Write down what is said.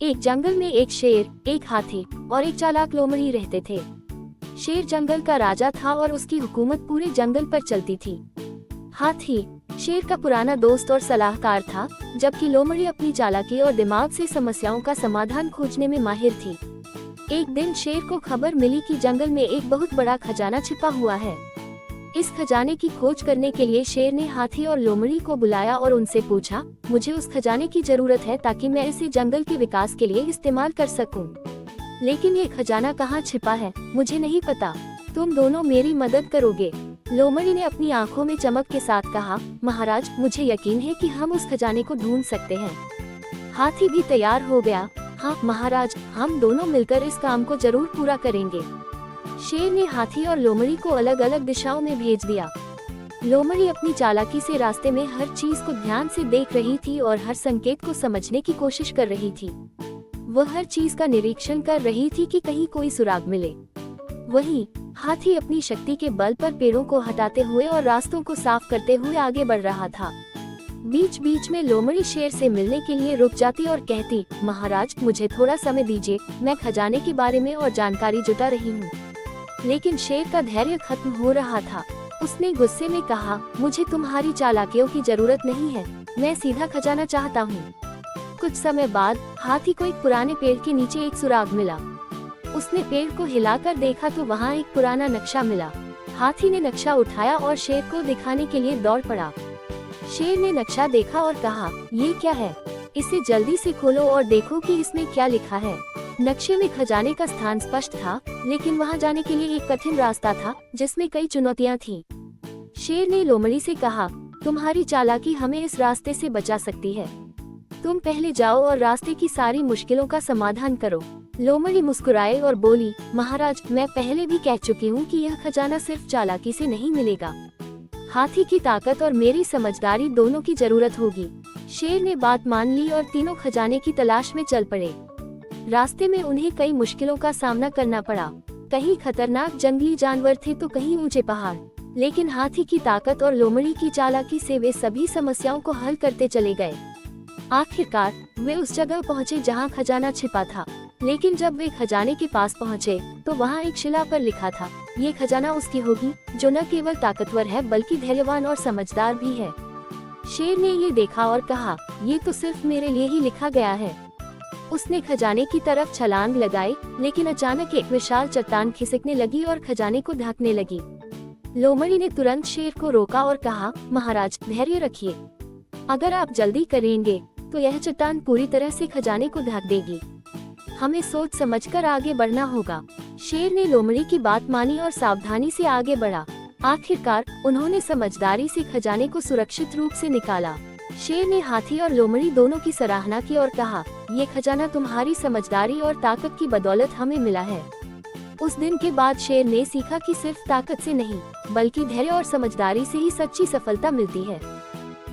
एक जंगल में एक शेर, एक हाथी और एक चालाक लोमड़ी रहते थे। शेर जंगल का राजा था और उसकी हुकूमत पूरे जंगल पर चलती थी। हाथी शेर का पुराना दोस्त और सलाहकार था, जबकि लोमड़ी अपनी चालाकी और दिमाग से समस्याओं का समाधान खोजने में माहिर थी। एक दिन शेर को खबर मिली कि जंगल में एक बहुत बड़ा खजाना छिपा हुआ है। इस खजाने की खोज करने के लिए शेर ने हाथी और लोमड़ी को बुलाया और उनसे पूछा, मुझे उस खजाने की जरूरत है ताकि मैं इसे जंगल के विकास के लिए इस्तेमाल कर सकूं। लेकिन ये खजाना कहाँ छिपा है, मुझे नहीं पता। तुम दोनों मेरी मदद करोगे? लोमड़ी ने अपनी आंखों में चमक के साथ कहा, महाराज, मुझे यकीन है कि हम उस खजाने को ढूंढ सकते हैं। हाथी भी तैयार हो गया। हाँ महाराज, हम दोनों मिलकर इस काम को जरूर पूरा करेंगे। शेर ने हाथी और लोमड़ी को अलग अलग दिशाओं में भेज दिया। लोमड़ी अपनी चालाकी से रास्ते में हर चीज को ध्यान से देख रही थी और हर संकेत को समझने की कोशिश कर रही थी। वह हर चीज का निरीक्षण कर रही थी कि कहीं कोई सुराग मिले। वहीं हाथी अपनी शक्ति के बल पर पेड़ों को हटाते हुए और रास्तों को साफ करते हुए आगे बढ़ रहा था। बीच बीच में लोमड़ी शेर से मिलने के लिए रुक जाती और कहती, महाराज, मुझे थोड़ा समय दीजिए, मैं खजाने के बारे में और जानकारी जुटा रही हूँ। लेकिन शेर का धैर्य खत्म हो रहा था। उसने गुस्से में कहा, मुझे तुम्हारी चालाकियों की जरूरत नहीं है, मैं सीधा खजाना चाहता हूँ। कुछ समय बाद हाथी को एक पुराने पेड़ के नीचे एक सुराग मिला। उसने पेड़ को हिलाकर देखा तो वहाँ एक पुराना नक्शा मिला। हाथी ने नक्शा उठाया और शेर को दिखाने के लिए दौड़ पड़ा। शेर ने नक्शा देखा और कहा, ये क्या है? इसे जल्दी से खोलो और देखो कि इसमें क्या लिखा है। नक्शे में खजाने का स्थान स्पष्ट था, लेकिन वहां जाने के लिए एक कठिन रास्ता था जिसमें कई चुनौतियां थीं। शेर ने लोमड़ी से कहा, तुम्हारी चालाकी हमें इस रास्ते से बचा सकती है। तुम पहले जाओ और रास्ते की सारी मुश्किलों का समाधान करो। लोमड़ी मुस्कुराए और बोली, महाराज, मैं पहले भी कह चुकी हूँ कि यह खजाना सिर्फ चालाकी से नहीं मिलेगा। हाथी की ताकत और मेरी समझदारी दोनों की जरूरत होगी। शेर ने बात मान ली और तीनों खजाने की तलाश में चल पड़े। रास्ते में उन्हें कई मुश्किलों का सामना करना पड़ा। कहीं खतरनाक जंगली जानवर थे तो कहीं ऊंचे पहाड़। लेकिन हाथी की ताकत और लोमड़ी की चालाकी से वे सभी समस्याओं को हल करते चले गए। आखिरकार वे उस जगह पहुंचे जहां खजाना छिपा था। लेकिन जब वे खजाने के पास पहुंचे तो वहां एक शिला पर लिखा था, ये खजाना उसकी होगी जो न केवल ताकतवर है बल्कि धैर्यवान और समझदार भी है। शेर ने ये देखा और कहा, ये तो सिर्फ मेरे लिए ही लिखा गया है। उसने खजाने की तरफ छलांग लगाई, लेकिन अचानक एक विशाल चट्टान खिसकने लगी और खजाने को ढकने लगी। लोमड़ी ने तुरंत शेर को रोका और कहा, महाराज, धैर्य रखिए। अगर आप जल्दी करेंगे तो यह चट्टान पूरी तरह से खजाने को ढक देगी। हमें सोच समझकर आगे बढ़ना होगा। शेर ने लोमड़ी की बात मानी और सावधानी से आगे बढ़ा। आखिरकार उन्होंने समझदारी से खजाने को सुरक्षित रूप से निकाला। शेर ने हाथी और लोमड़ी दोनों की सराहना की और कहा, ये खजाना तुम्हारी समझदारी और ताकत की बदौलत हमें मिला है। उस दिन के बाद शेर ने सीखा कि सिर्फ ताकत से नहीं, बल्कि धैर्य और समझदारी से ही सच्ची सफलता मिलती है।